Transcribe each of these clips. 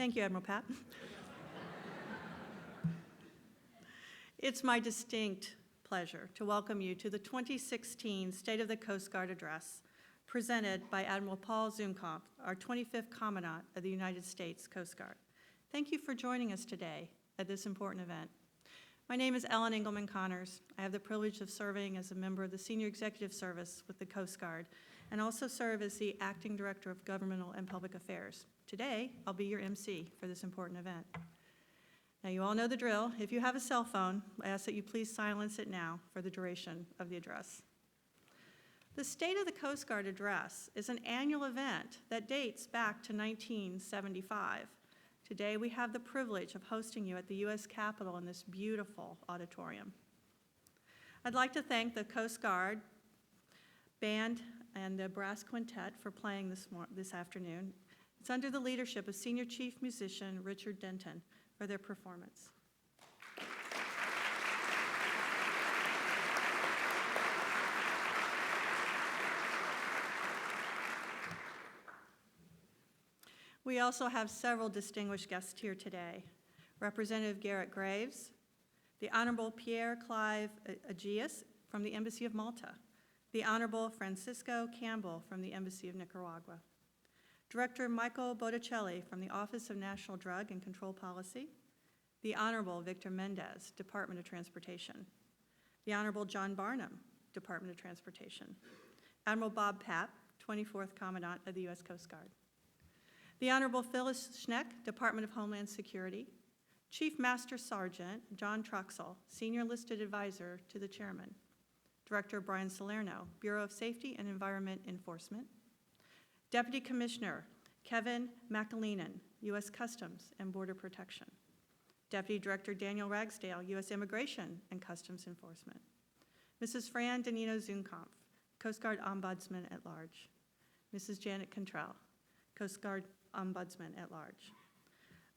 Thank you, Admiral Pat. It's my distinct pleasure to welcome you to the 2016 State of the Coast Guard Address presented by Admiral Paul Zukunft, our 25th Commandant of the United States Coast Guard. Thank you for joining us today at this important event. My name is Ellen Engleman Connors. I have the privilege of serving as a member of the Senior Executive Service with the Coast Guard and also serve as the Acting Director of Governmental and Public Affairs. Today, I'll be your MC for this important event. Now, you all know the drill. If you have a cell phone, I ask that you please silence it now for the duration of the address. The State of the Coast Guard Address is an annual event that dates back to 1975. Today, we have the privilege of hosting you at the U.S. Capitol in this beautiful auditorium. I'd like to thank the Coast Guard Band and the Brass Quintet for playing this afternoon. It's under the leadership of Senior Chief Musician Richard Denton for their performance. We also have several distinguished guests here today. Representative Garrett Graves, the Honorable Pierre Clive Agius from the Embassy of Malta, the Honorable Francisco Campbell from the Embassy of Nicaragua, Director Michael Botticelli from the Office of National Drug and Control Policy, the Honorable Victor Mendez, Department of Transportation, the Honorable John Barnum, Department of Transportation, Admiral Bob Papp, 24th Commandant of the U.S. Coast Guard, the Honorable Phyllis Schneck, Department of Homeland Security, Chief Master Sergeant John Troxell, Senior Enlisted Advisor to the Chairman, Director Brian Salerno, Bureau of Safety and Environment Enforcement, Deputy Commissioner Kevin McAleenan, U.S. Customs and Border Protection, Deputy Director Daniel Ragsdale, U.S. Immigration and Customs Enforcement, Mrs. Fran Danino Zukunft, Coast Guard Ombudsman at Large, Mrs. Janet Cantrell, Coast Guard Ombudsman at Large.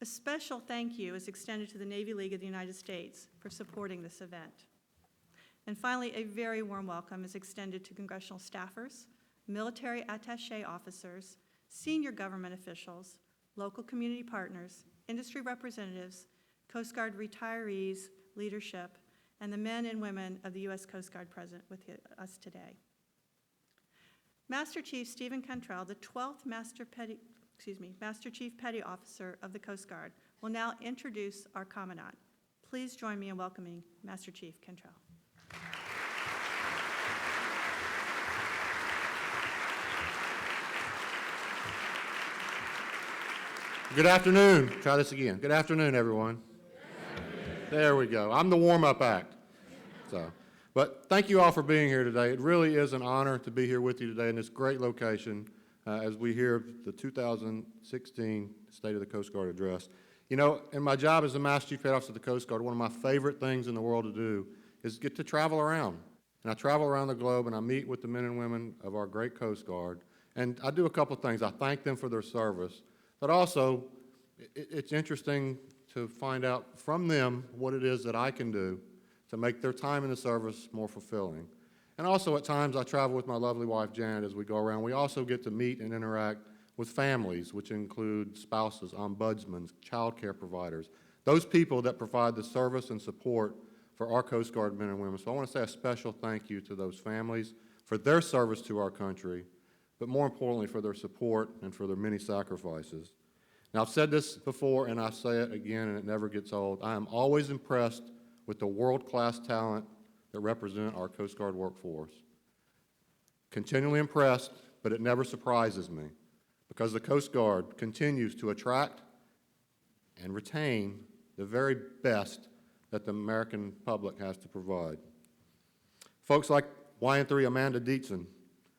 A special thank you is extended to the Navy League of the United States for supporting this event. And finally, a very warm welcome is extended to congressional staffers, military attaché officers, senior government officials, local community partners, industry representatives, Coast Guard retirees, leadership, and the men and women of the U.S. Coast Guard present with us today. Master Chief Stephen Cantrell, the 12th Master Chief Petty Officer of the Coast Guard, will now introduce our Commandant. Please join me in welcoming Master Chief Cantrell. Good afternoon. Try this again. Good afternoon, everyone. Good afternoon. There we go. I'm the warm-up act. But thank you all for being here today. It really is an honor to be here with you today in this great location as we hear the 2016 State of the Coast Guard Address. You know, in my job as the Master Chief Petty Officer of the Coast Guard, one of my favorite things in the world to do is get to travel around. And I travel around the globe and I meet with the men and women of our great Coast Guard. And I do a couple things. I thank them for their service. But also, it's interesting to find out from them what it is that I can do to make their time in the service more fulfilling. And also, at times, I travel with my lovely wife, Janet, as we go around. We also get to meet and interact with families, which include spouses, ombudsmen, child care providers, those people that provide the service and support for our Coast Guard men and women. So I want to say a special thank you to those families for their service to our country, but more importantly for their support and for their many sacrifices. Now, I've said this before and I say it again and it never gets old. I am always impressed with the world-class talent that represent our Coast Guard workforce. Continually impressed, but it never surprises me because the Coast Guard continues to attract and retain the very best that the American public has to provide. Folks like YN3 Amanda Dietzen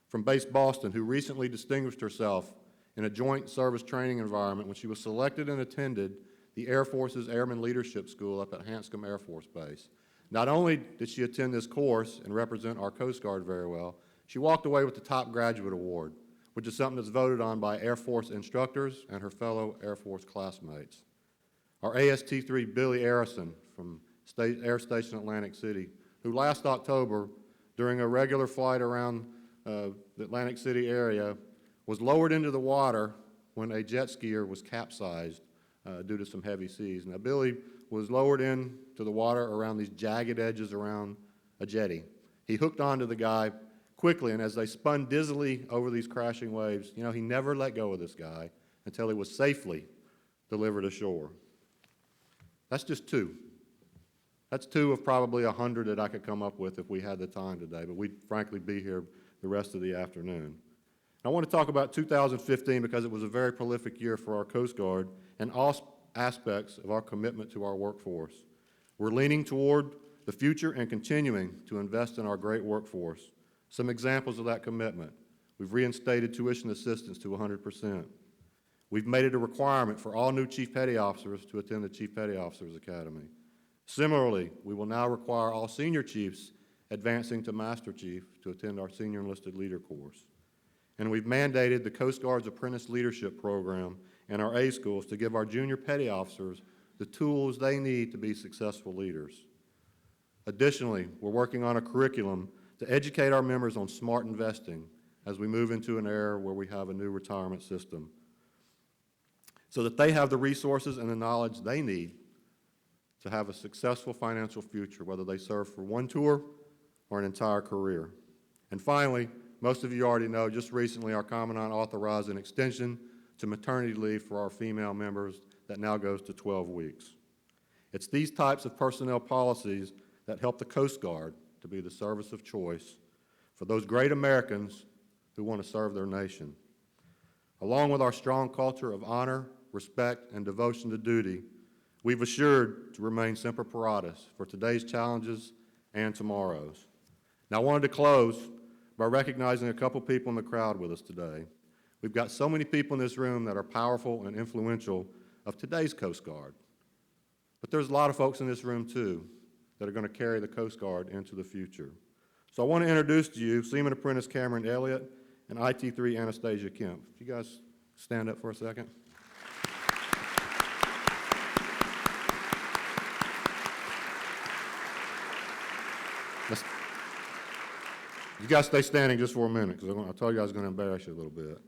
from Base Boston, who recently distinguished herself in a joint service training environment when she was selected and attended the Air Force's Airman Leadership School up at Hanscom Air Force Base. Not only did she attend this course and represent our Coast Guard very well, she walked away with the Top Graduate Award, which is something that's voted on by Air Force instructors and her fellow Air Force classmates. Our AST-3 Billy Arison from Air Station Atlantic City, who last October, during a regular flight around the Atlantic City area, was lowered into the water when a jet skier was capsized due to some heavy seas. Now, Billy was lowered into the water around these jagged edges around a jetty. He hooked onto the guy quickly, and as they spun dizzily over these crashing waves, you know, he never let go of this guy until he was safely delivered ashore. That's just two. That's two of probably 100 that I could come up with if we had the time today, but we'd frankly be here the rest of the afternoon. I want to talk about 2015 because it was a very prolific year for our Coast Guard and all aspects of our commitment to our workforce. We're leaning toward the future and continuing to invest in our great workforce. Some examples of that commitment: we've reinstated tuition assistance to 100%. We've made it a requirement for all new Chief Petty Officers to attend the Chief Petty Officers Academy. Similarly, we will now require all senior chiefs advancing to Master Chief to attend our Senior Enlisted Leader course. And we've mandated the Coast Guard's Apprentice Leadership Program in our A schools to give our junior petty officers the tools they need to be successful leaders. Additionally, we're working on a curriculum to educate our members on smart investing as we move into an era where we have a new retirement system, so that they have the resources and the knowledge they need to have a successful financial future, whether they serve for one tour or an entire career. And finally, most of you already know, just recently our Commandant authorized an extension to maternity leave for our female members that now goes to 12 weeks. It's these types of personnel policies that help the Coast Guard to be the service of choice for those great Americans who want to serve their nation. Along with our strong culture of honor, respect, and devotion to duty, we've assured to remain semper paratus for today's challenges and tomorrow's. Now, I wanted to close by recognizing a couple people in the crowd with us today. We've got so many people in this room that are powerful and influential of today's Coast Guard. But there's a lot of folks in this room, too, that are going to carry the Coast Guard into the future. So I want to introduce to you Seaman Apprentice Cameron Elliott and IT3 Anastasia Kemp. If you guys stand up for a second. You guys stay standing just for a minute, because I told you I was going to embarrass you a little bit.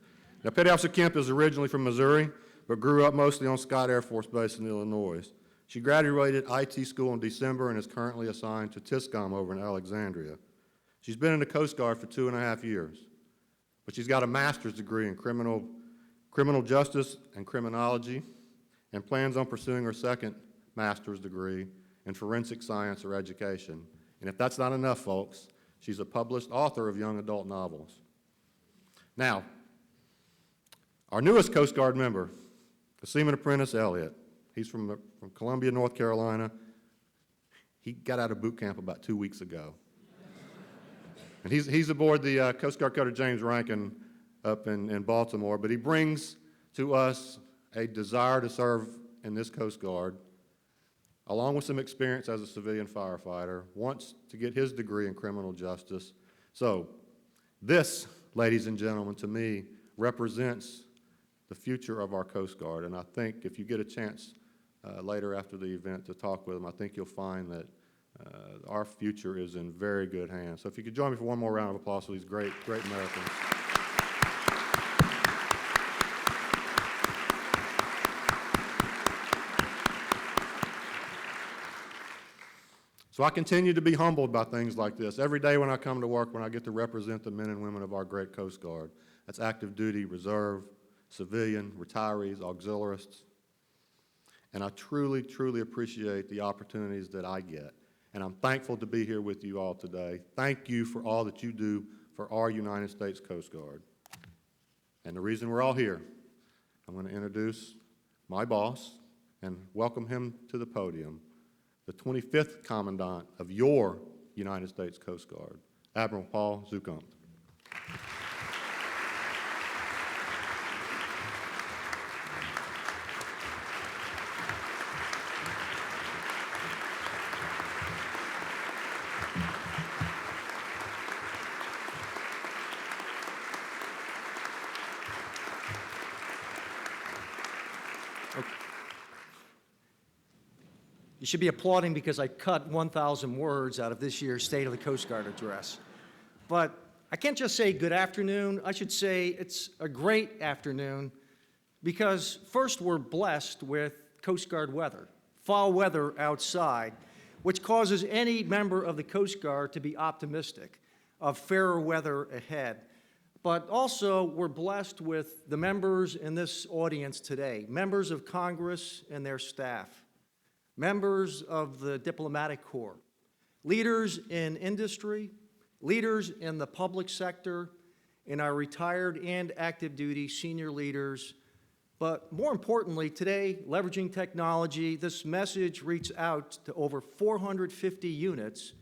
Now, Petty Officer Kemp is originally from Missouri, but grew up mostly on Scott Air Force Base in Illinois. She graduated IT school in December and is currently assigned to TISCOM over in Alexandria. She's been in the Coast Guard for 2.5 years, but she's got a master's degree in criminal justice and criminology and plans on pursuing her second master's degree in forensic science or education. And if that's not enough, folks, she's a published author of young adult novels. Now, our newest Coast Guard member, the Seaman Apprentice Elliott. He's from Columbia, North Carolina. He got out of boot camp about 2 weeks ago. And he's aboard the Coast Guard Cutter James Rankin up in Baltimore, but he brings to us a desire to serve in this Coast Guard, along with some experience as a civilian firefighter, wants to get his degree in criminal justice. So this, ladies and gentlemen, to me, represents the future of our Coast Guard. And I think if you get a chance later after the event to talk with him, I think you'll find that our future is in very good hands. So if you could join me for one more round of applause for these great Americans. So I continue to be humbled by things like this. Every day when I come to work, when I get to represent the men and women of our great Coast Guard, that's active duty, reserve, civilian, retirees, auxiliarists. And I truly, truly appreciate the opportunities that I get. And I'm thankful to be here with you all today. Thank you for all that you do for our United States Coast Guard. And the reason we're all here, I'm going to introduce my boss and welcome him to the podium, the 25th Commandant of your United States Coast Guard, Admiral Paul Zukunft. You should be applauding because I cut 1,000 words out of this year's State of the Coast Guard address. But I can't just say good afternoon. I should say it's a great afternoon because first we're blessed with Coast Guard weather, fall weather outside, which causes any member of the Coast Guard to be optimistic of fairer weather ahead. But also, we're blessed with the members in this audience today, members of Congress and their staff, members of the diplomatic corps, leaders in industry, leaders in the public sector, in our retired and active duty senior leaders. But more importantly, today, leveraging technology, this message reaches out to over 450 units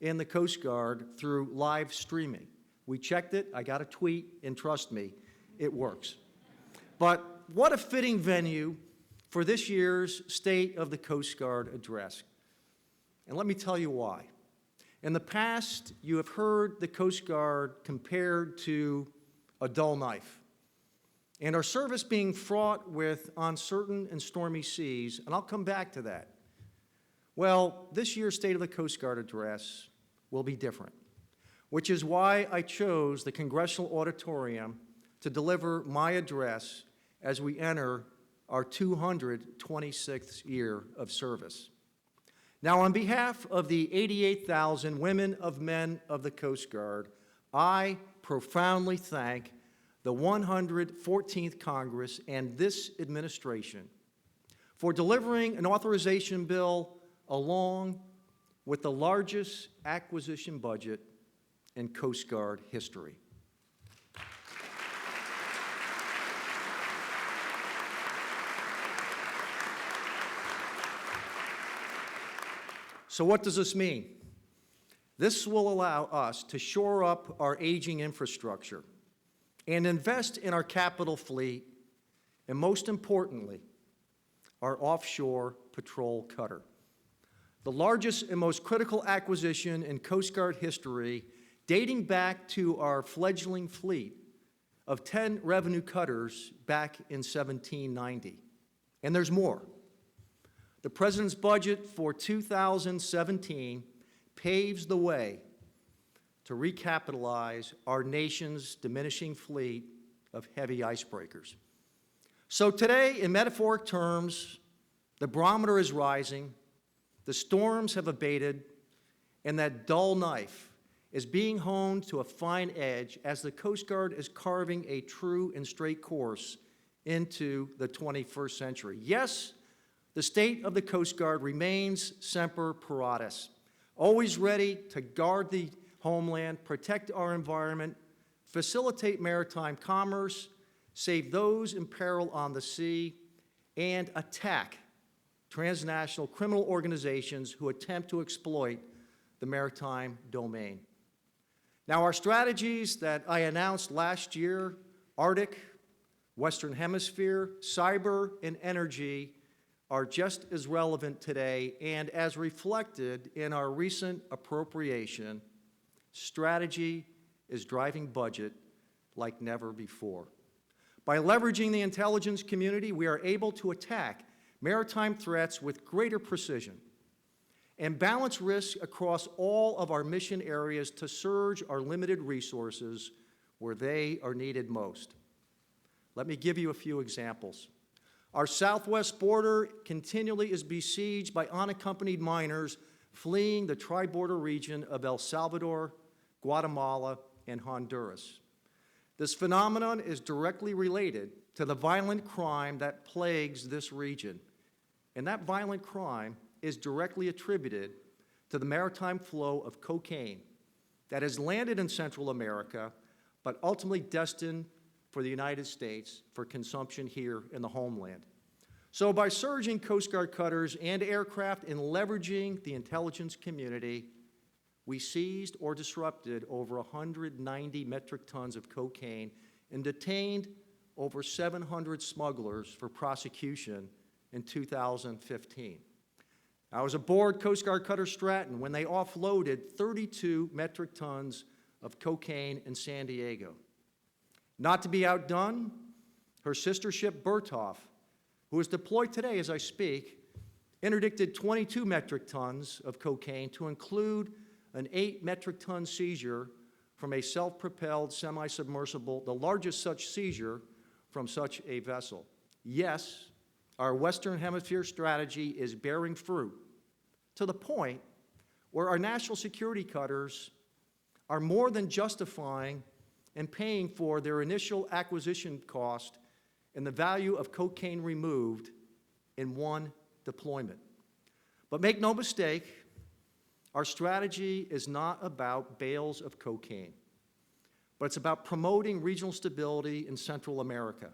in the Coast Guard through live streaming. We checked it, I got a tweet, and trust me, it works. But what a fitting venue for this year's State of the Coast Guard address. And let me tell you why. In the past, you have heard the Coast Guard compared to a dull knife, and our service being fraught with uncertain and stormy seas, and I'll come back to that. Well, this year's State of the Coast Guard address will be different, which is why I chose the Congressional Auditorium to deliver my address as we enter our 226th year of service. Now, on behalf of the 88,000 women of men of the Coast Guard, I profoundly thank the 114th Congress and this administration for delivering an authorization bill along with the largest acquisition budget in Coast Guard history. So what does this mean? This will allow us to shore up our aging infrastructure and invest in our capital fleet, and most importantly, our offshore patrol cutter. The largest and most critical acquisition in Coast Guard history, dating back to our fledgling fleet of 10 revenue cutters back in 1790. And there's more. The President's budget for 2017 paves the way to recapitalize our nation's diminishing fleet of heavy icebreakers. So today, in metaphoric terms, the barometer is rising, the storms have abated, and that dull knife is being honed to a fine edge as the Coast Guard is carving a true and straight course into the 21st century. Yes, the State of the Coast Guard remains semper paratus, always ready to guard the homeland, protect our environment, facilitate maritime commerce, save those in peril on the sea, and attack transnational criminal organizations who attempt to exploit the maritime domain. Now, our strategies that I announced last year, Arctic, Western Hemisphere, cyber, and energy, are just as relevant today, and as reflected in our recent appropriation, strategy is driving budget like never before. By leveraging the intelligence community, we are able to attack maritime threats with greater precision and balance risk across all of our mission areas to surge our limited resources where they are needed most. Let me give you a few examples. Our southwest border continually is besieged by unaccompanied minors fleeing the tri-border region of El Salvador, Guatemala, and Honduras. This phenomenon is directly related to the violent crime that plagues this region, and that violent crime is directly attributed to the maritime flow of cocaine that has landed in Central America, but ultimately destined for the United States for consumption here in the homeland. So by surging Coast Guard cutters and aircraft and leveraging the intelligence community, we seized or disrupted over 190 metric tons of cocaine and detained over 700 smugglers for prosecution in 2015. I was aboard Coast Guard cutter Stratton when they offloaded 32 metric tons of cocaine in San Diego. Not to be outdone, her sister ship Berthoff, who is deployed today as I speak, interdicted 22 metric tons of cocaine to include an 8 metric ton seizure from a self-propelled semi-submersible, the largest such seizure from such a vessel. Yes, our Western Hemisphere strategy is bearing fruit to the point where our national security cutters are more than justifying and paying for their initial acquisition cost and the value of cocaine removed in one deployment. But make no mistake, our strategy is not about bales of cocaine, but it's about promoting regional stability in Central America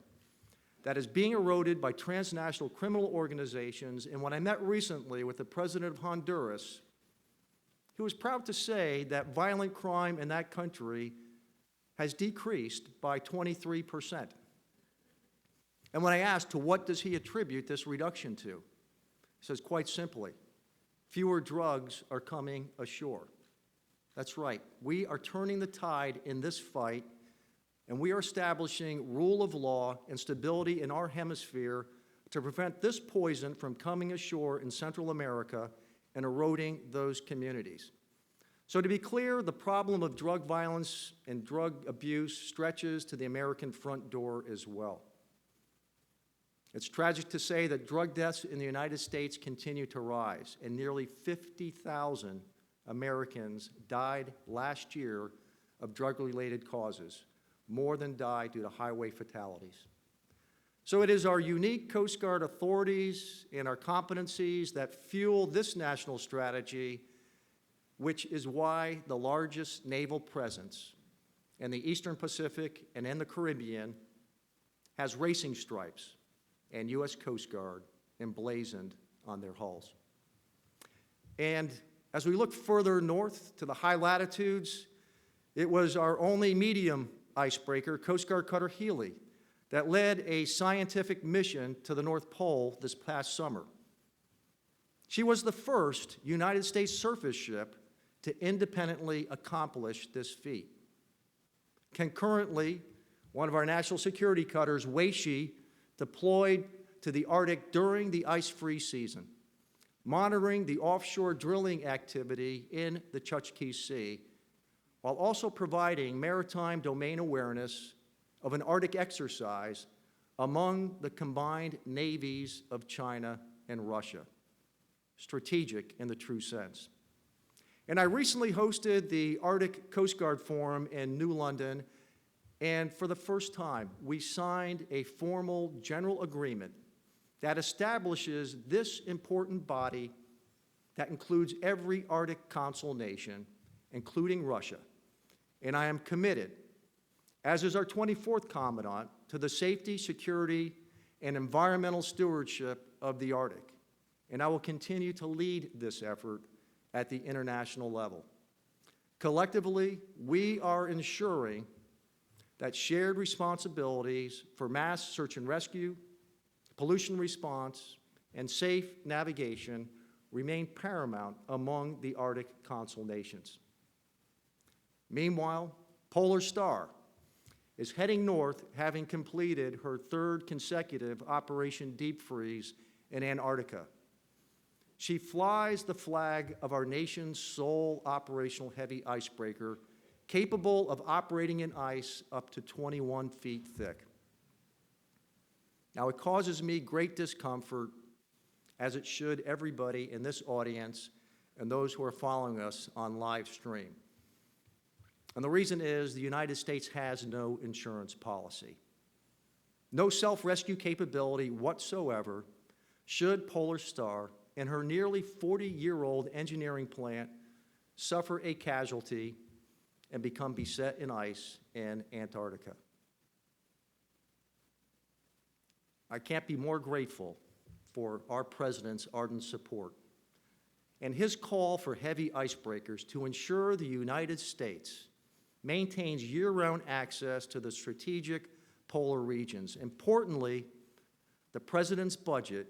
that is being eroded by transnational criminal organizations. And when I met recently with the president of Honduras, he was proud to say that violent crime in that country has decreased by 23%. And when I asked, to what does he attribute this reduction to? He says, quite simply, fewer drugs are coming ashore. That's right. We are turning the tide in this fight, and we are establishing rule of law and stability in our hemisphere to prevent this poison from coming ashore in Central America and eroding those communities. So to be clear, the problem of drug violence and drug abuse stretches to the American front door as well. It's tragic to say that drug deaths in the United States continue to rise, and nearly 50,000 Americans died last year of drug-related causes, more than died due to highway fatalities. So it is our unique Coast Guard authorities and our competencies that fuel this national strategy, which is why the largest naval presence in the Eastern Pacific and in the Caribbean has racing stripes and U.S. Coast Guard emblazoned on their hulls. And as we look further north to the high latitudes, it was our only medium icebreaker, Coast Guard Cutter Healy, that led a scientific mission to the North Pole this past summer. She was the first United States surface ship to independently accomplish this feat. Concurrently, one of our national security cutters, Weishi, deployed to the Arctic during the ice-free season, monitoring the offshore drilling activity in the Chukchi Sea, while also providing maritime domain awareness of an Arctic exercise among the combined navies of China and Russia. Strategic in the true sense. And I recently hosted the Arctic Coast Guard Forum in New London, and for the first time, we signed a formal general agreement that establishes this important body that includes every Arctic Council nation, including Russia. And I am committed, as is our 24th Commandant, to the safety, security, and environmental stewardship of the Arctic. And I will continue to lead this effort at the international level. Collectively, we are ensuring that shared responsibilities for mass search and rescue, pollution response, and safe navigation remain paramount among the Arctic Council nations. Meanwhile, Polar Star is heading north, having completed her third consecutive Operation Deep Freeze in Antarctica. She flies the flag of our nation's sole operational heavy icebreaker, capable of operating in ice up to 21 feet thick. Now, it causes me great discomfort, as it should everybody in this audience and those who are following us on live stream. And the reason is the United States has no insurance policy, no self-rescue capability whatsoever should Polar Star and her nearly 40-year-old engineering plant suffer a casualty and become beset in ice in Antarctica. I can't be more grateful for our President's ardent support and his call for heavy icebreakers to ensure the United States maintains year-round access to the strategic polar regions. Importantly, the President's budget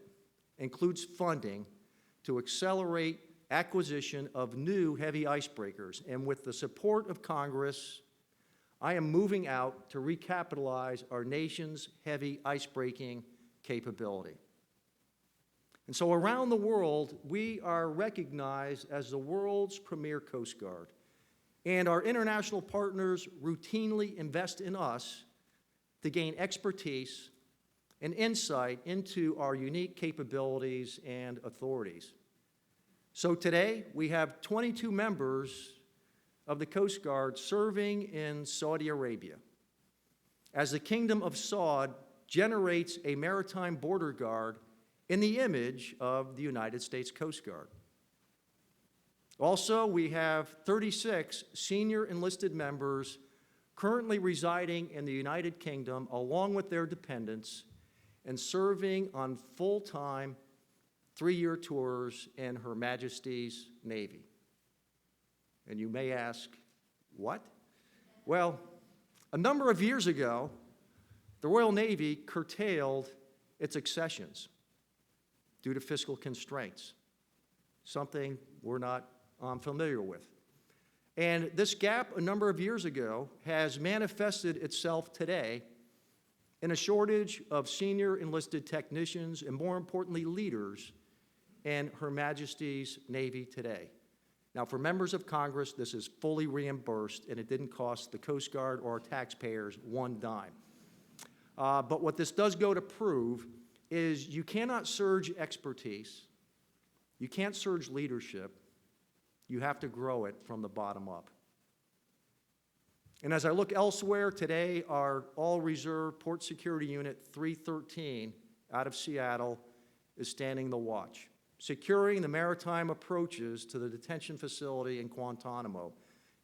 includes funding to accelerate acquisition of new heavy icebreakers. And with the support of Congress, I am moving out to recapitalize our nation's heavy icebreaking capability. And so around the world, we are recognized as the world's premier Coast Guard. And our international partners routinely invest in us to gain expertise and insight into our unique capabilities and authorities. So today, we have 22 members of the Coast Guard serving in Saudi Arabia, as the Kingdom of Saud generates a maritime border guard in the image of the United States Coast Guard. Also, we have 36 senior enlisted members currently residing in the United Kingdom along with their dependents and serving on full-time 3-year tours in Her Majesty's Navy. And you may ask, what? Well, a number of years ago, the Royal Navy curtailed its accessions due to fiscal constraints, something we're not familiar with. And this gap a number of years ago has manifested itself today in a shortage of senior enlisted technicians and, more importantly, leaders in Her Majesty's Navy today. Now, for members of Congress, this is fully reimbursed, and it didn't cost the Coast Guard or our taxpayers one dime. But what this does go to prove is you cannot surge expertise, you can't surge leadership, you have to grow it from the bottom up. And as I look elsewhere today, our all-reserve Port Security Unit 313 out of Seattle is standing the watch, securing the maritime approaches to the detention facility in Guantanamo,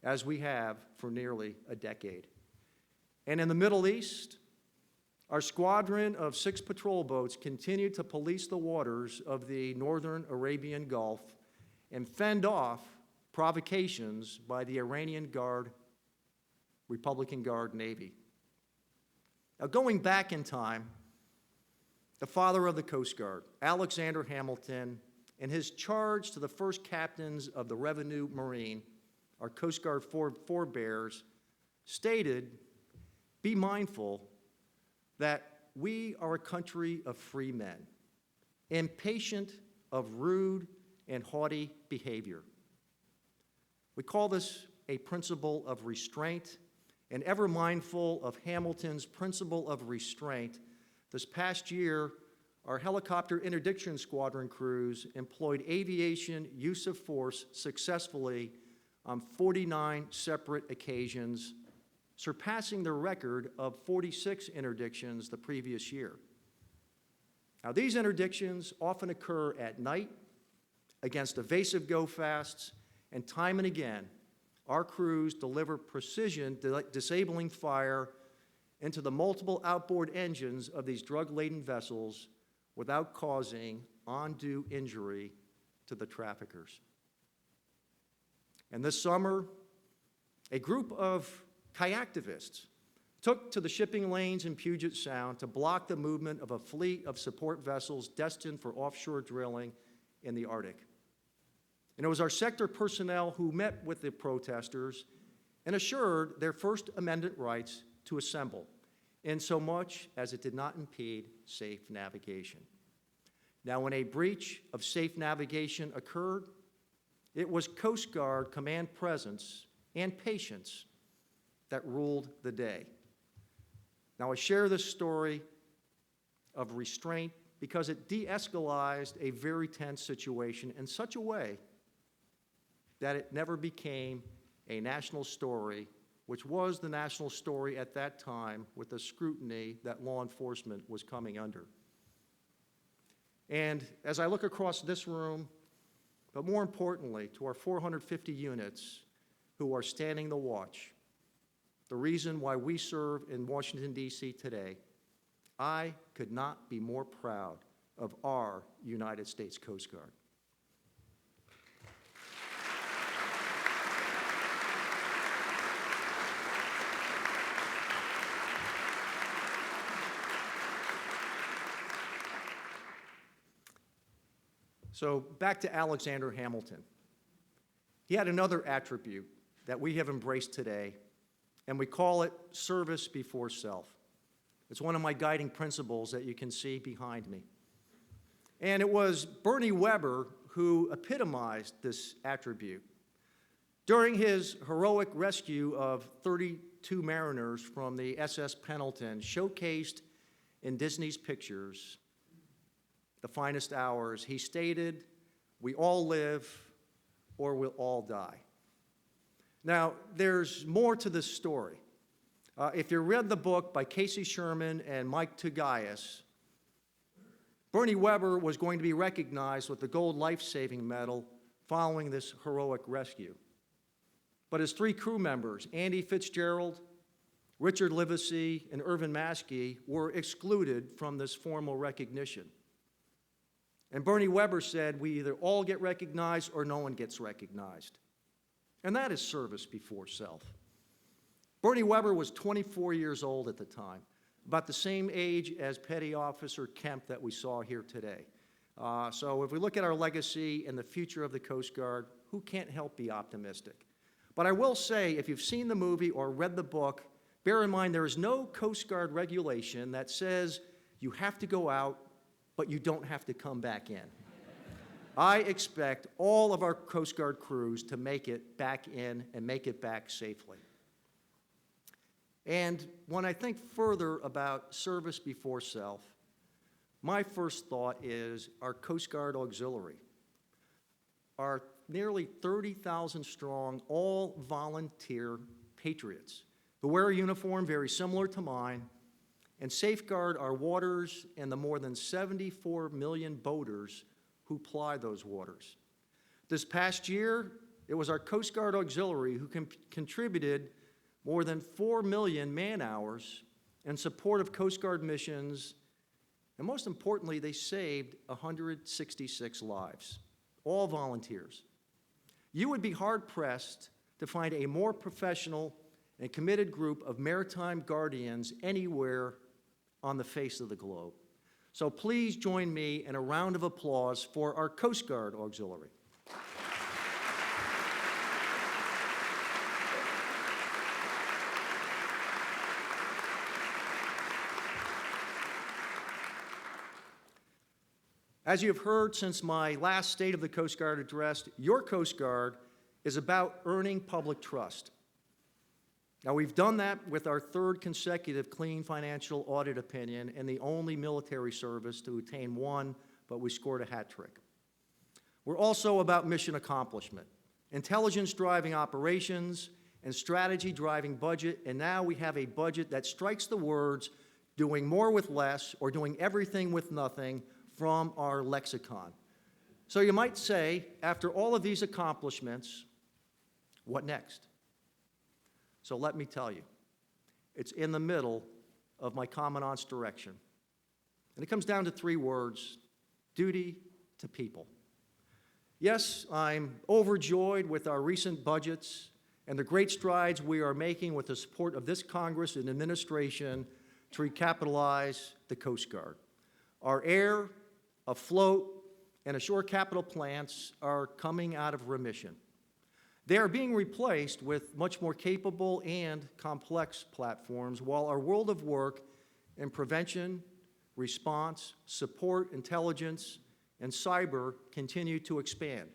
as we have for nearly a decade. And in the Middle East, our squadron of 6 patrol boats continue to police the waters of the northern Arabian Gulf and fend off provocations by the Iranian Guard, Republican Guard Navy. Now, going back in time, the father of the Coast Guard, Alexander Hamilton, in his charge to the first captains of the Revenue Marine, our Coast Guard forebears, stated, "Be mindful that we are a country of free men, impatient of rude and haughty behavior." We call this a principle of restraint, and ever mindful of Hamilton's principle of restraint, this past year, our helicopter interdiction squadron crews employed aviation use of force successfully on 49 separate occasions, surpassing the record of 46 interdictions the previous year. Now, these interdictions often occur at night against evasive go-fasts, and time and again, our crews deliver precision disabling fire into the multiple outboard engines of these drug-laden vessels without causing undue injury to the traffickers. And this summer, a group of kayaktivists took to the shipping lanes in Puget Sound to block the movement of a fleet of support vessels destined for offshore drilling in the Arctic. And it was our sector personnel who met with the protesters and assured their First Amendment rights to assemble, in so much as it did not impede safe navigation. Now, when a breach of safe navigation occurred, it was Coast Guard command presence and patience that ruled the day. Now, I share this story of restraint because it de-escalized a very tense situation in such a way that it never became a national story, which was the national story at that time with the scrutiny that law enforcement was coming under. And as I look across this room, but more importantly, to our 450 units who are standing the watch, the reason why we serve in Washington, D.C. today, I could not be more proud of our United States Coast Guard. So back to Alexander Hamilton. He had another attribute that we have embraced today, and we call it service before self. It's one of my guiding principles that you can see behind me. And it was Bernie Weber who epitomized this attribute. During his heroic rescue of 32 mariners from the SS Pendleton, showcased in Disney's pictures, The Finest Hours, he stated, "We all live or we'll all die." Now, there's more to this story. If you read the book by Casey Sherman and Mike Tugayas, Bernie Weber was going to be recognized with the Gold Life-Saving Medal following this heroic rescue. But his 3 crew members, Andy Fitzgerald, Richard Livesey, and Irvin Maskey, were excluded from this formal recognition. And Bernie Weber said, "We either all get recognized or no one gets recognized." And that is service before self. Bernie Weber was 24 years old at the time, about the same age as Petty Officer Kemp that we saw here today. So if we look at our legacy and the future of the Coast Guard, who can't help be optimistic? But I will say, if you've seen the movie or read the book, bear in mind there is no Coast Guard regulation that says you have to go out, but you don't have to come back in. I expect all of our Coast Guard crews to make it back in and make it back safely. And when I think further about service before self, my first thought is our Coast Guard Auxiliary, our nearly 30,000 strong, all volunteer patriots who wear a uniform very similar to mine and safeguard our waters and the more than 74 million boaters who ply those waters. This past year, it was our Coast Guard Auxiliary who contributed more than 4 million man-hours in support of Coast Guard missions, and most importantly, they saved 166 lives, all volunteers. You would be hard-pressed to find a more professional and committed group of maritime guardians anywhere on the face of the globe. So please join me in a round of applause for our Coast Guard Auxiliary. As you've heard since my last State of the Coast Guard address, your Coast Guard is about earning public trust. Now, we've done that with our 3rd consecutive clean financial audit opinion and the only military service to attain one, but we scored a hat trick. We're also about mission accomplishment, intelligence driving operations, and strategy driving budget, and now we have a budget that strikes the words doing more with less or doing everything with nothing from our lexicon. So you might say, after all of these accomplishments, what next? So let me tell you, it's in the middle of my Commandant's direction. And it comes down to 3 words: duty to people. Yes, I'm overjoyed with our recent budgets and the great strides we are making with the support of this Congress and administration to recapitalize the Coast Guard. Our air, afloat, and ashore capital plants are coming out of remission. They are being replaced with much more capable and complex platforms, while our world of work in prevention, response, support, intelligence, and cyber continue to expand.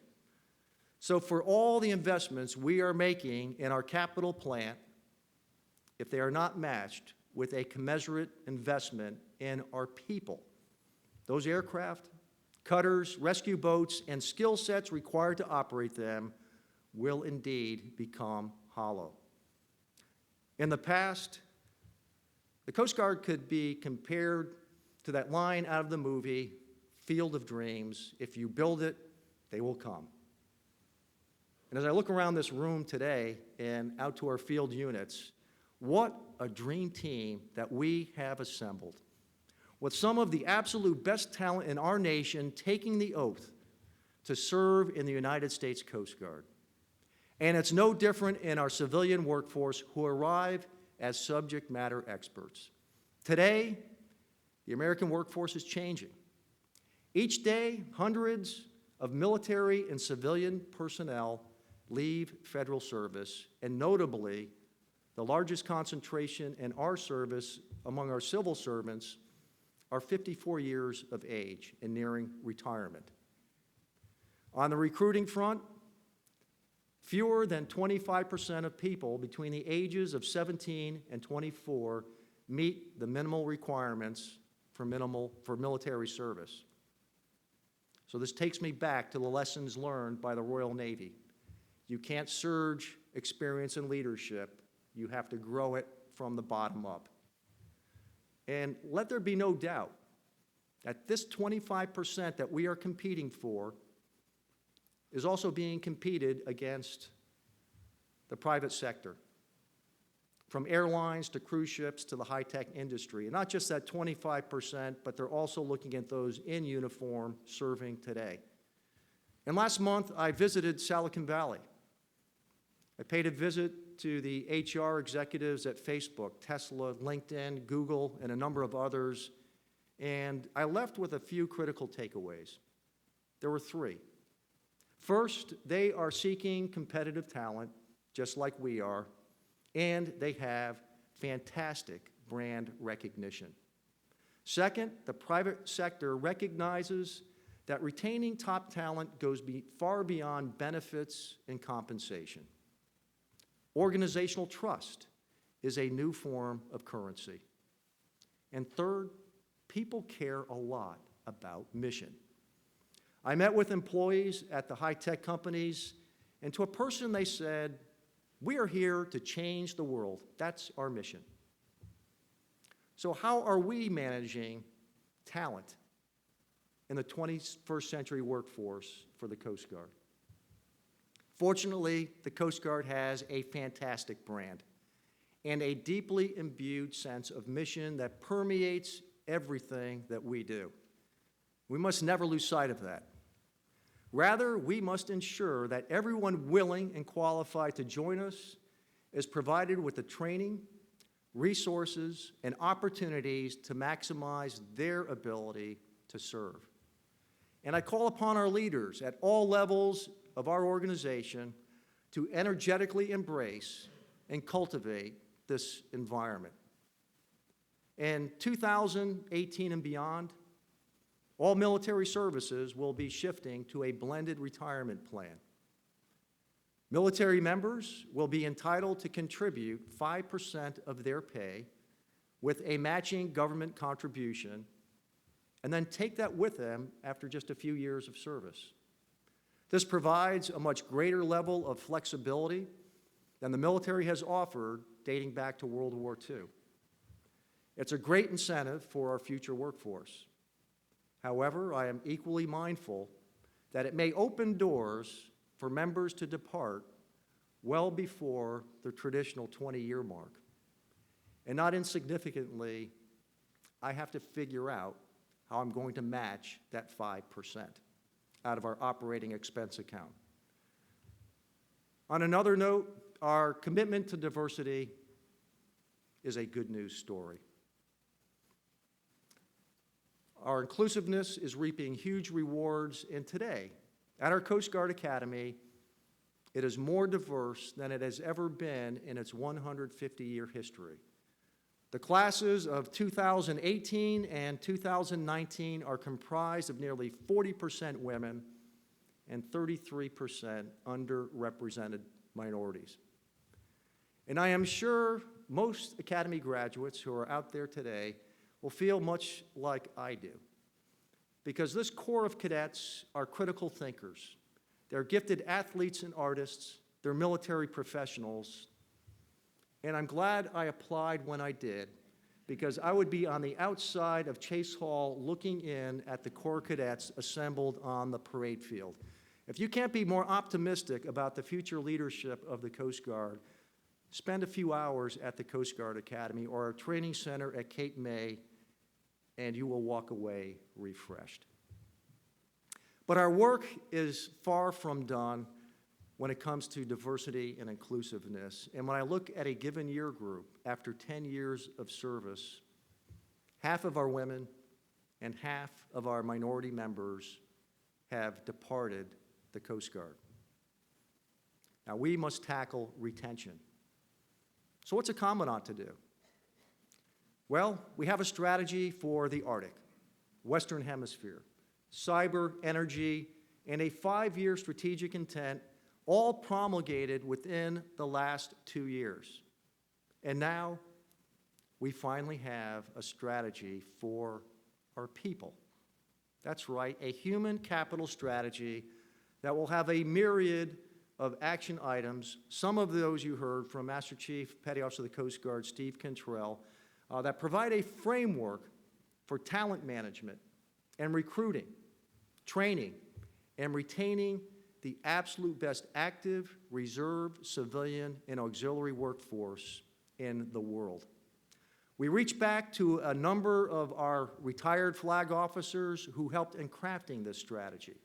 So for all the investments we are making in our capital plant, if they are not matched with a commensurate investment in our people, those aircraft, cutters, rescue boats, and skill sets required to operate them will indeed become hollow. In the past, the Coast Guard could be compared to that line out of the movie, Field of Dreams: if you build it, they will come. And as I look around this room today and out to our field units, what a dream team that we have assembled, with some of the absolute best talent in our nation taking the oath to serve in the United States Coast Guard. And it's no different in our civilian workforce, who arrive as subject matter experts. Today, the American workforce is changing. Each day, hundreds of military and civilian personnel leave federal service, and notably, the largest concentration in our service among our civil servants are 54 years of age and nearing retirement. On the recruiting front, fewer than 25% of people between the ages of 17 and 24 meet the minimal requirements for military service. So this takes me back to the lessons learned by the Royal Navy. You can't surge experience and leadership. You have to grow it from the bottom up. And let there be no doubt that this 25% that we are competing for is also being competed against the private sector, from airlines to cruise ships to the high-tech industry. And not just that 25%, but they're also looking at those in uniform serving today. And last month, I visited Silicon Valley. I paid a visit to the HR executives at Facebook, Tesla, LinkedIn, Google, and a number of others, and I left with a few critical takeaways. There were three. First, they are seeking competitive talent, just like we are, and they have fantastic brand recognition. Second, the private sector recognizes that retaining top talent goes far beyond benefits and compensation. Organizational trust is a new form of currency. And third, people care a lot about mission. I met with employees at the high-tech companies, and to a person they said, "We are here to change the world. That's our mission." So how are we managing talent in the 21st century workforce for the Coast Guard? Fortunately, the Coast Guard has a fantastic brand and a deeply imbued sense of mission that permeates everything that we do. We must never lose sight of that. Rather, we must ensure that everyone willing and qualified to join us is provided with the training, resources, and opportunities to maximize their ability to serve. And I call upon our leaders at all levels of our organization to energetically embrace and cultivate this environment. In 2018 and beyond, all military services will be shifting to a blended retirement plan. Military members will be entitled to contribute 5% of their pay with a matching government contribution, and then take that with them after just a few years of service. This provides a much greater level of flexibility than the military has offered dating back to World War II. It's a great incentive for our future workforce. However, I am equally mindful that it may open doors for members to depart well before the traditional 20-year mark. And not insignificantly, I have to figure out how I'm going to match that 5% out of our operating expense account. On another note, our commitment to diversity is a good news story. Our inclusiveness is reaping huge rewards, and today, at our Coast Guard Academy, it is more diverse than it has ever been in its 150-year history. The classes of 2018 and 2019 are comprised of nearly 40% women and 33% underrepresented minorities. And I am sure most Academy graduates who are out there today will feel much like I do, because this core of cadets are critical thinkers. They're gifted athletes and artists. They're military professionals. And I'm glad I applied when I did, because I would be on the outside of Chase Hall looking in at the Corps cadets assembled on the parade field. If you can't be more optimistic about the future leadership of the Coast Guard, spend a few hours at the Coast Guard Academy or our training center at Cape May, and you will walk away refreshed. But our work is far from done when it comes to diversity and inclusiveness. And when I look at a given year group, after 10 years of service, half of our women and half of our minority members have departed the Coast Guard. Now, we must tackle retention. So what's a commandant to do? Well, we have a strategy for the Arctic, Western Hemisphere, cyber, energy, and a 5-year strategic intent, all promulgated within the last 2 years. And now we finally have a strategy for our people. That's right, a human capital strategy that will have a myriad of action items, some of those you heard from Master Chief Petty Officer of the Coast Guard, Steve Cantrell, that provide a framework for talent management and recruiting, training, and retaining the absolute best active, reserve, civilian, and auxiliary workforce in the world. We reach back to a number of our retired flag officers who helped in crafting this strategy.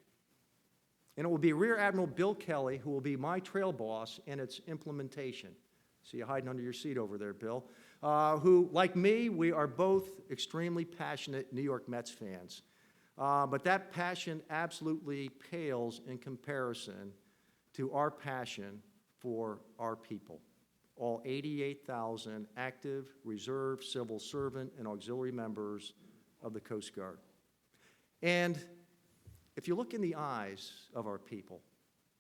And it will be Rear Admiral Bill Kelly who will be my trail boss in its implementation. See you hiding under your seat over there, Bill. Who, like me, we are both extremely passionate New York Mets fans. But that passion absolutely pales in comparison to our passion for our people. All 88,000 active, reserve, civil servant, and auxiliary members of the Coast Guard. And if you look in the eyes of our people,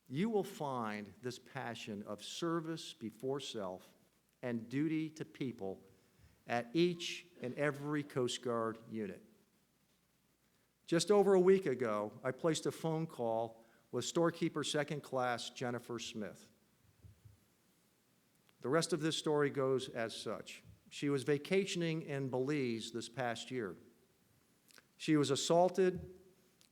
you will find this passion of service before self and duty to people at each and every Coast Guard unit. Just over a week ago, I placed a phone call with Storekeeper Second Class Jennifer Smith. The rest of this story goes as such. She was vacationing in Belize this past year. She was assaulted,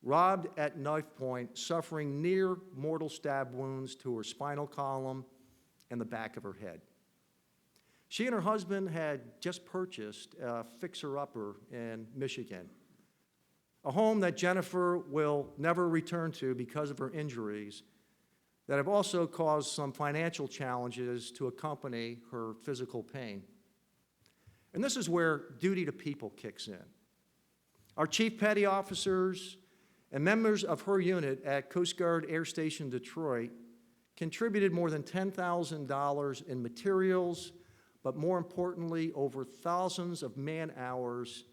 robbed at knife point, suffering near mortal stab wounds to her spinal column and the back of her head. She and her husband had just purchased a fixer-upper in Michigan, a home that Jennifer will never return to because of her injuries that have also caused some financial challenges to accompany her physical pain. And this is where duty to people kicks in. Our chief petty officers and members of her unit at Coast Guard Air Station Detroit contributed more than $10,000 in materials, but more importantly, over thousands of man-hours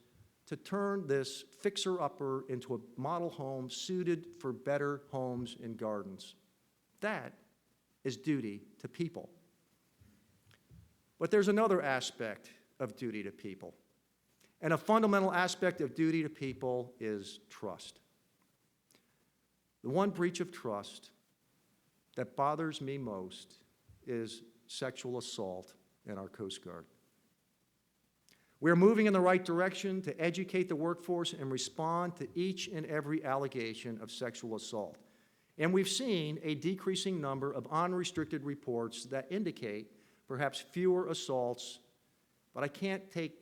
to turn this fixer-upper into a model home suited for better homes and gardens. That is duty to people. But there's another aspect of duty to people. And a fundamental aspect of duty to people is trust. The one breach of trust that bothers me most is sexual assault in our Coast Guard. We're moving in the right direction to educate the workforce and respond to each and every allegation of sexual assault. And we've seen a decreasing number of unrestricted reports that indicate perhaps fewer assaults, but I can't take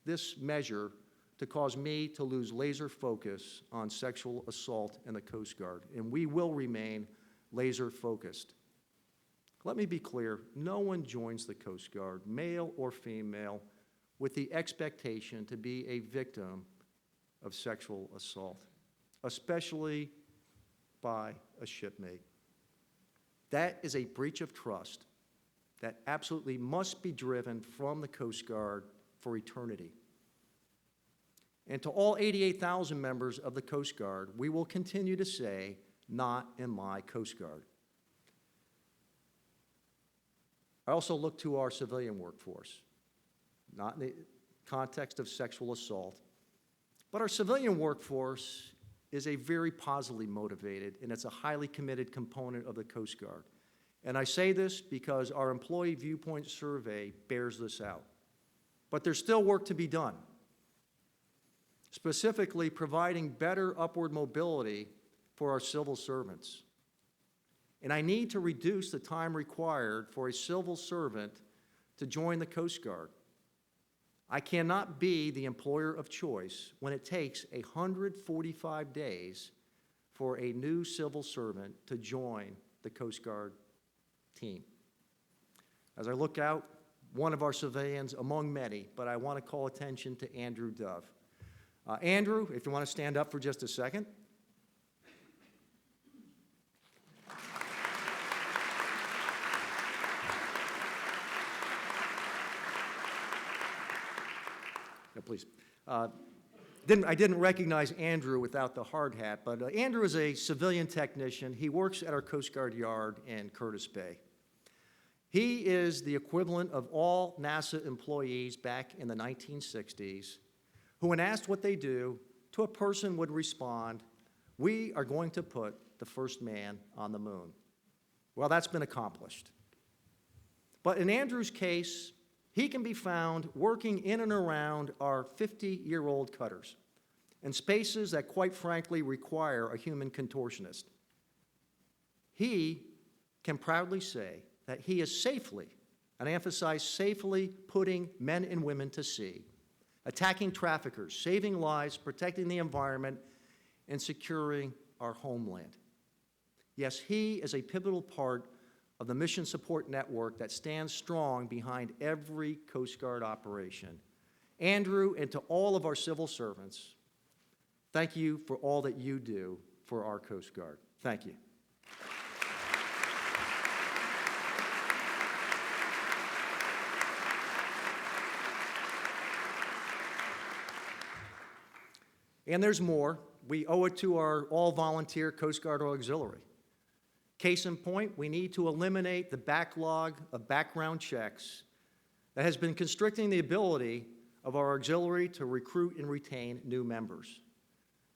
this measure to cause me to lose laser focus on sexual assault in the Coast Guard, and we will remain laser focused. Let me be clear, no one joins the Coast Guard, male or female, with the expectation to be a victim of sexual assault, especially by a shipmate. That is a breach of trust that absolutely must be driven from the Coast Guard for eternity. And to all 88,000 members of the Coast Guard, we will continue to say, not in my Coast Guard. I also look to our civilian workforce, not in the context of sexual assault, but our civilian workforce is a very positively motivated, and it's a highly committed component of the Coast Guard. And I say this because our employee viewpoint survey bears this out. But there's still work to be done, specifically providing better upward mobility for our civil servants. And I need to reduce the time required for a civil servant to join the Coast Guard. I cannot be the employer of choice when it takes 145 days for a new civil servant to join the Coast Guard team. As I look out, one of our civilians among many, but I want to call attention to Andrew Dove. Andrew, if you want to stand up for just a second. Yeah, please. I didn't recognize Andrew without the hard hat, but Andrew is a civilian technician. He works at our Coast Guard yard in Curtis Bay. He is the equivalent of all NASA employees back in the 1960s who, when asked what they do, to a person would respond, "We are going to put the first man on the moon." Well, that's been accomplished. But in Andrew's case, he can be found working in and around our 50-year-old cutters in spaces that, quite frankly, require a human contortionist. He can proudly say that he is safely, and I emphasize safely, putting men and women to sea, attacking traffickers, saving lives, protecting the environment, and securing our homeland. Yes, he is a pivotal part of the mission support network that stands strong behind every Coast Guard operation. Andrew, and to all of our civil servants, thank you for all that you do for our Coast Guard. Thank you. And there's more. We owe it to our all-volunteer Coast Guard Auxiliary. Case in point, we need to eliminate the backlog of background checks that has been constricting the ability of our auxiliary to recruit and retain new members.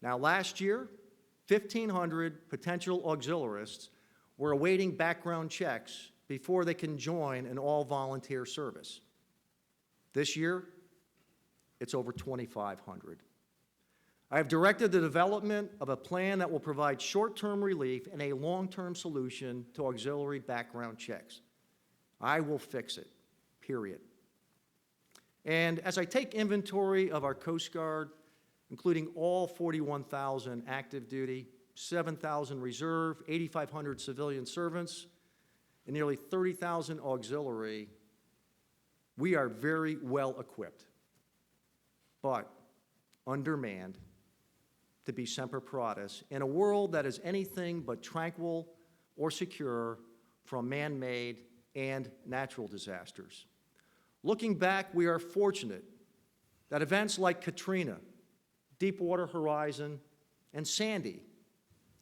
Now, last year, 1,500 potential auxiliarists were awaiting background checks before they can join an all-volunteer service. This year, it's over 2,500. I have directed the development of a plan that will provide short-term relief and a long-term solution to auxiliary background checks. I will fix it, period. And as I take inventory of our Coast Guard, including all 41,000 active duty, 7,000 reserve, 8,500 civilian servants, and nearly 30,000 auxiliary, we are very well equipped, but undermanned, to be semper paratus in a world that is anything but tranquil or secure from man-made and natural disasters. Looking back, we are fortunate that events like Katrina, Deepwater Horizon, and Sandy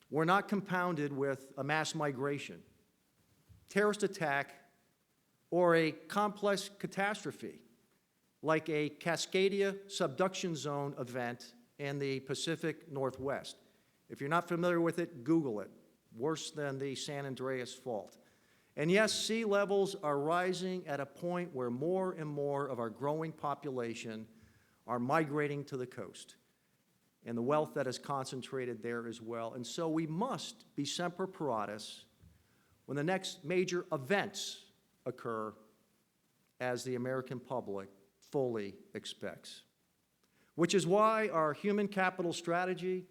were not compounded with a mass migration, terrorist attack, or a complex catastrophe like a Cascadia subduction zone event in the Pacific Northwest. If you're not familiar with it, Google it. Worse than the San Andreas Fault. And yes, sea levels are rising at a point where more and more of our growing population are migrating to the coast, and the wealth that is concentrated there as well. And so we must be semper paratus when the next major events occur, as the American public fully expects. Which is why our human capital strategy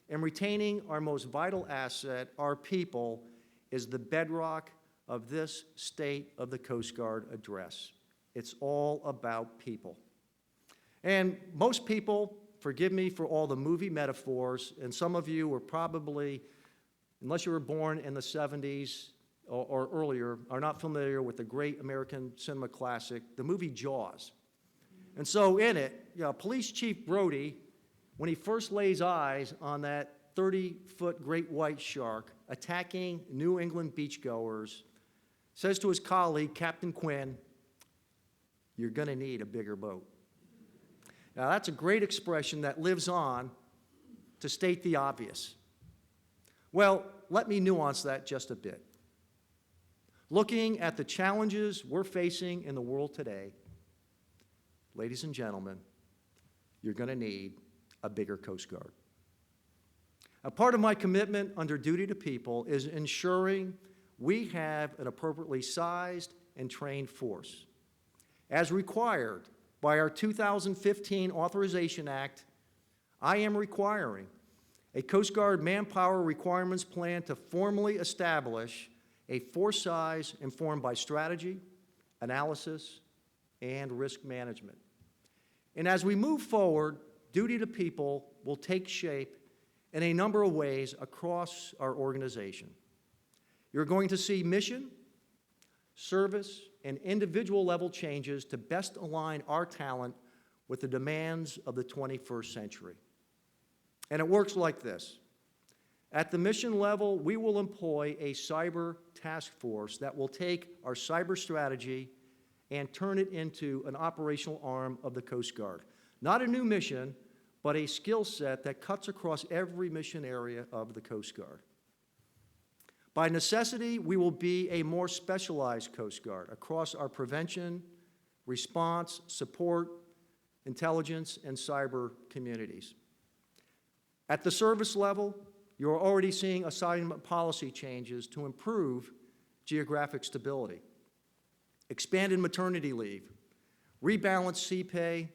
and retaining our most vital asset, our people, is the bedrock of this State of the Coast Guard address. It's all about people. And most people, forgive me for all the movie metaphors, and some of you were probably, unless you were born in the 70s or earlier, are not familiar with the great American cinema classic, the movie Jaws. And so in it, Police Chief Brody, when he first lays eyes on that 30-foot great white shark attacking New England beachgoers, says to his colleague, Captain Quinn, "You're going to need a bigger boat." Now, that's a great expression that lives on to state the obvious. Well, let me nuance that just a bit. Looking at the challenges we're facing in the world today, ladies and gentlemen, you're going to need a bigger Coast Guard. A part of my commitment under duty to people is ensuring we have an appropriately sized and trained force. As required by our 2015 Authorization Act, I am requiring a Coast Guard manpower requirements plan to formally establish a force size informed by strategy, analysis, and risk management. And as we move forward, duty to people will take shape in a number of ways across our organization. You're going to see mission, service, and individual level changes to best align our talent with the demands of the 21st century. And it works like this. At the mission level, we will employ a cyber task force that will take our cyber strategy and turn it into an operational arm of the Coast Guard. Not a new mission, but a skill set that cuts across every mission area of the Coast Guard. By necessity, we will be a more specialized Coast Guard across our prevention, response, support, intelligence, and cyber communities. At the service level, you're already seeing assignment policy changes to improve geographic stability, expanded maternity leave, rebalanced CPay,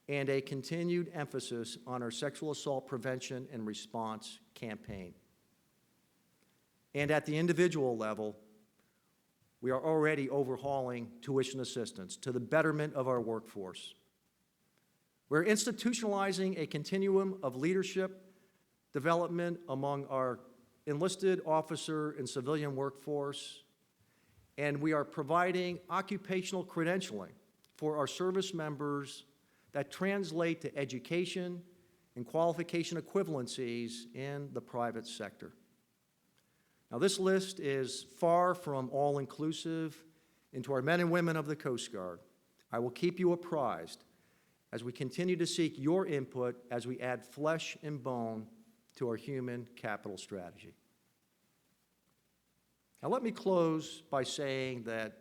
and a continued emphasis on our sexual assault prevention and response campaign. And at the individual level, we are already overhauling tuition assistance to the betterment of our workforce. We're institutionalizing a continuum of leadership development among our enlisted officer and civilian workforce, and we are providing occupational credentialing for our service members that translate to education and qualification equivalencies in the private sector. Now, this list is far from all-inclusive, and to our men and women of the Coast Guard, I will keep you apprised as we continue to seek your input as we add flesh and bone to our human capital strategy. Now, let me close by saying that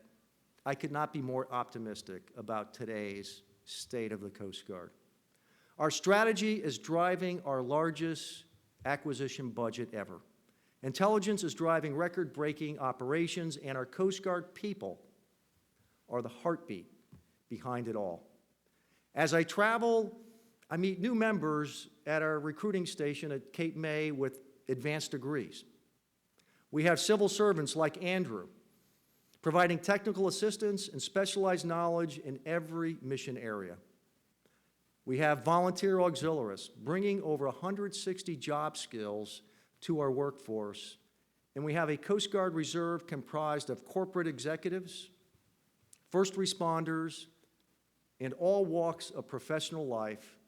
I could not be more optimistic about today's state of the Coast Guard. Our strategy is driving our largest acquisition budget ever. Intelligence is driving record-breaking operations, and our Coast Guard people are the heartbeat behind it all. As I travel, I meet new members at our recruiting station at Cape May with advanced degrees. We have civil servants like Andrew, providing technical assistance and specialized knowledge in every mission area. We have volunteer auxiliaries, bringing over 160 job skills to our workforce, and we have a Coast Guard reserve comprised of corporate executives, first responders, and all walks of professional life,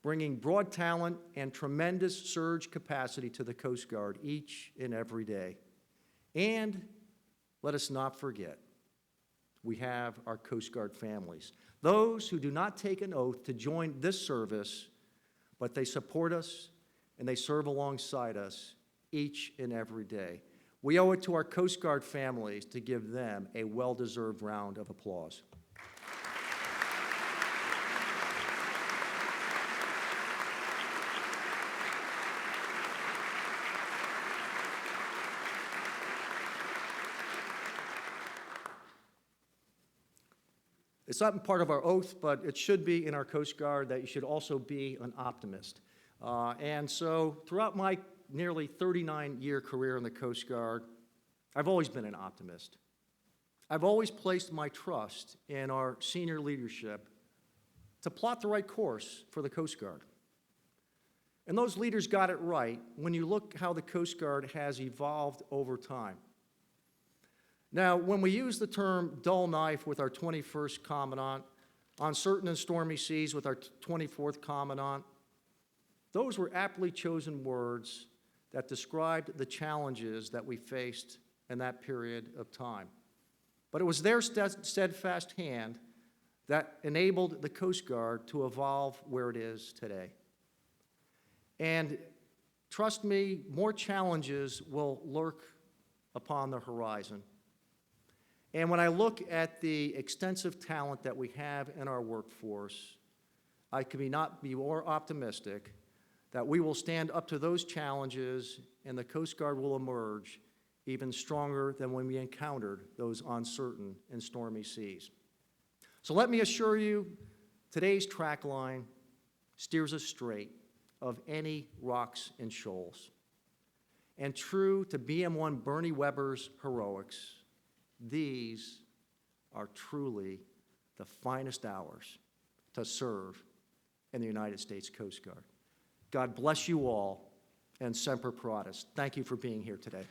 bringing broad talent and tremendous surge capacity to the Coast Guard each and every day. And let us not forget, we have our Coast Guard families, those who do not take an oath to join this service, but they support us and they serve alongside us each and every day. We owe it to our Coast Guard families to give them a well-deserved round of applause. It's not part of our oath, but it should be in our Coast Guard that you should also be an optimist. And so throughout my nearly 39-year career in the Coast Guard, I've always been an optimist. I've always placed my trust in our senior leadership to plot the right course for the Coast Guard. And those leaders got it right when you look how the Coast Guard has evolved over time. Now, when we use the term dull knife with our 21st Commandant, uncertain and stormy seas with our 24th Commandant, those were aptly chosen words that described the challenges that we faced in that period of time. But it was their steadfast hand that enabled the Coast Guard to evolve where it is today. And trust me, more challenges will lurk upon the horizon. And when I look at the extensive talent that we have in our workforce, I could not be more optimistic that we will stand up to those challenges and the Coast Guard will emerge even stronger than when we encountered those uncertain and stormy seas. So let me assure you, today's track line steers us straight of any rocks and shoals. And true to BM1 Bernie Weber's heroics, these are truly the finest hours to serve in the United States Coast Guard. God bless you all, and Semper Paratus. Thank you for being here today.